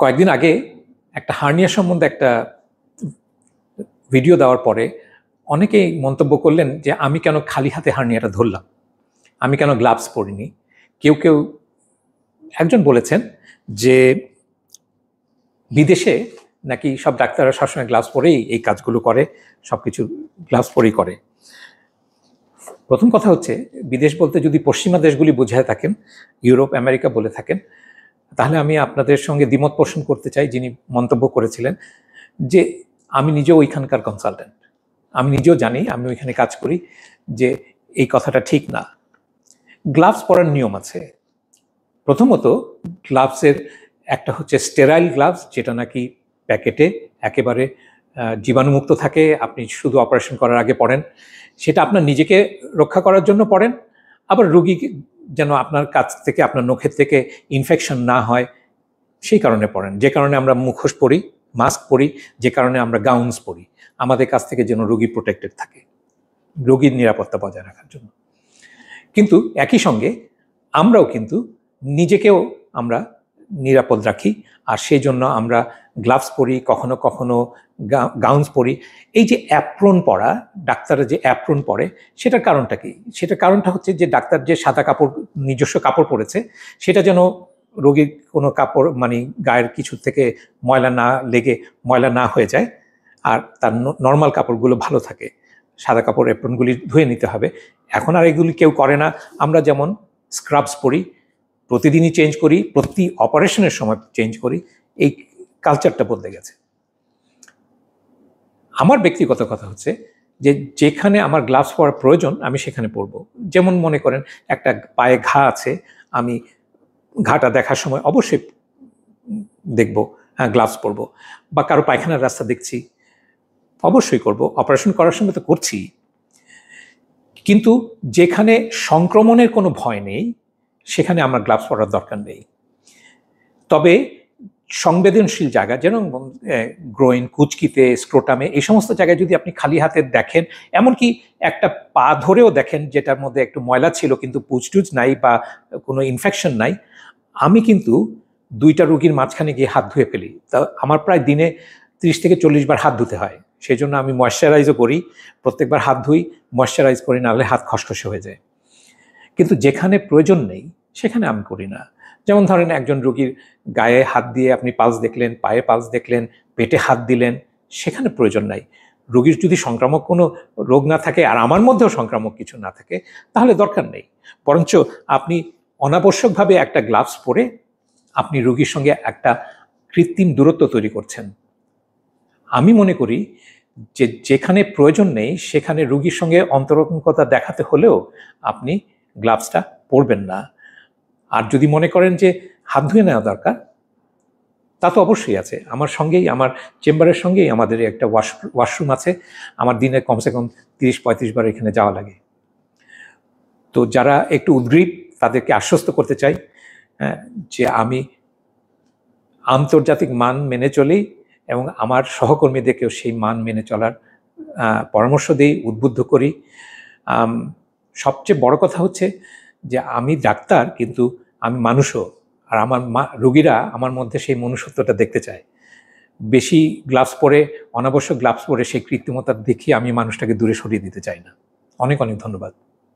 কয়েকদিন আগে একটা হার্নিয়া সম্বন্ধে একটা ভিডিও দেওয়ার পরে অনেকেই মন্তব্য করলেন যে আমি কেন খালি হাতে হার্নিয়াটা ধরলাম, আমি কেন গ্লাভস পরিনি। কেউ কেউ একজন বলেছেন যে বিদেশে নাকি সব ডাক্তাররা সবসময় গ্লাভস পরেই এই কাজগুলো করে, সব কিছু গ্লাভস পরেই করে। প্রথম কথা হচ্ছে, বিদেশ বলতে যদি পশ্চিমা দেশগুলি বোঝায় থাকেন, ইউরোপ আমেরিকা বলে থাকেন, তাহলে আমি আপনাদের সঙ্গে দ্বিমত পোষণ করতে চাই যিনি মন্তব্য করেছিলেন যে আমি নিজেও ওইখানকার কনসালটেন্ট, আমি নিজেও জানি, আমি ওইখানে কাজ করি, যে এই কথাটা ঠিক না। গ্লাভস পরার নিয়ম আছে। প্রথমত গ্লাভসের একটা হচ্ছে স্টেরাইল গ্লাভস, যেটা নাকি প্যাকেটে একেবারে জীবাণুমুক্ত থাকে, আপনি শুধু অপারেশন করার আগে পরেন, সেটা আপনার নিজেকে রক্ষা করার জন্য পরেন, আবার রোগী যেন আপনার কাছ থেকে, আপনার নখের থেকে ইনফেকশন না হয় সেই কারণে পরেন। যে কারণে আমরা মুখোশ পরি, মাস্ক পরি, যে কারণে আমরা গাউনস পরি, আমাদের কাছ থেকে যেন রোগী প্রোটেক্টেড থাকে, রোগীর নিরাপত্তা বজায় রাখার জন্য। কিন্তু একই সঙ্গে আমরাও কিন্তু নিজেকেও আমরা নিরাপদ রাখি, আর সেই জন্য আমরা গ্লাভস পরি, কখনো কখনো গাউনস পরি। এই যে অ্যাপ্রন পরা, ডাক্তাররা যে অ্যাপ্রন পরে, সেটার কারণটা কি? সেটার কারণটা হচ্ছে যে ডাক্তার যে সাদা কাপড়, নিজস্ব কাপড় পরেছে, সেটা যেন রোগীর কোনো কাপড় মানে গায়ের কিছু থেকে ময়লা না লেগে ময়লা না হয়ে যায়, আর তার নর্মাল কাপড়গুলো ভালো থাকে। সাদা কাপড় অ্যাপ্রনগুলি ধুয়ে নিতে হবে। এখন আর এগুলি কেউ করে না। আমরা যেমন স্ক্রাবস পরি, প্রতিদিনই চেঞ্জ করি, প্রতি অপারেশনের সময় চেঞ্জ করি, এই কালচারটা বদলে গেছে। আমার ব্যক্তিগত কথা হচ্ছে যে যেখানে আমার গ্লাভস পরার প্রয়োজন আমি সেখানে পরবো। যেমন মনে করেন একটা পায়ে ঘা আছে, আমি ঘাটা দেখার সময় অবশ্যই দেখব, হ্যাঁ গ্লাভস পরবো। বা কারো পায়খানার রাস্তা দেখছি, অবশ্যই করব। অপারেশন করার সময় তো করছি। কিন্তু যেখানে সংক্রমণের কোনো ভয় নেই সেখানে আমার গ্লাভস পরার দরকার নেই। তবে সংবেদনশীল জায়গা, যেমন গ্রোইন, কুচকিতে, স্ক্রোটামে, এই সমস্ত জায়গায় যদি আপনি খালি হাতে দেখেন, এমনকি একটা পা ধরেও দেখেন যেটার মধ্যে একটু ময়লা ছিল কিন্তু পুজটুজ নাই বা কোনো ইনফেকশন নাই, আমি কিন্তু দুইটা রোগীর মাঝখানে গিয়ে হাত ধুয়ে ফেলি। তা আমার প্রায় দিনে 30 থেকে 40 বার হাত ধুতে হয়। সেই জন্য আমি ময়শ্চারাইজও করি, প্রত্যেকবার হাত ধুই, ময়শ্চারাইজ করি, নাহলে হাত খসখসে হয়ে যায়। কিন্তু যেখানে প্রয়োজন নেই সেখানে আমি করি না। যেমন ধরেন একজন রোগীর গায়ে হাত দিয়ে আপনি পালস দেখলেন, পায়ে পালস দেখলেন, পেটে হাত দিলেন, সেখানে প্রয়োজন নাই। রোগীর যদি সংক্রামক কোনো রোগ না থাকে আর আমার মধ্যেও সংক্রামক কিছু না থাকে, তাহলে দরকার নেই। বরঞ্চ আপনি অনাবশ্যকভাবে একটা গ্লাভস পরে আপনি রোগীর সঙ্গে একটা কৃত্রিম দূরত্ব তৈরি করছেন। আমি মনে করি যে যেখানে প্রয়োজন নেই সেখানে রোগীর সঙ্গে অন্তরঙ্গতা দেখাতে হলেও আপনি গ্লাভসটা পরবেন না। আর যদি মনে করেন যে হাত ধুয়ে নেওয়া দরকার, তা তো অবশ্যই আছে। আমার সঙ্গেই, আমার চেম্বারের সঙ্গেই আমাদের একটা ওয়াশরুম আছে। আমার দিনে কমসে কম 30-35 বার এখানে যাওয়া লাগে। তো যারা একটু উদ্গ্রীব তাদেরকে আশ্বস্ত করতে চাই যে আমি আন্তর্জাতিক মান মেনে চলি এবং আমার সহকর্মীদেরকেও সেই মান মেনে চলার পরামর্শ দিই, উদ্বুদ্ধ করি। সবচেয়ে বড় কথা হচ্ছে যে আমি ডাক্তার, কিন্তু আমি মানুষও, আর আমার রোগীরা আমার মধ্যে সেই মনুষ্যত্বটা দেখতে চায়। বেশি গ্লাভস পরে, অনাবশ্যক গ্লাভস পরে সেই কৃত্রিমতা দেখিয়ে আমি মানুষটাকে দূরে সরিয়ে দিতে চাই না। অনেক অনেক ধন্যবাদ।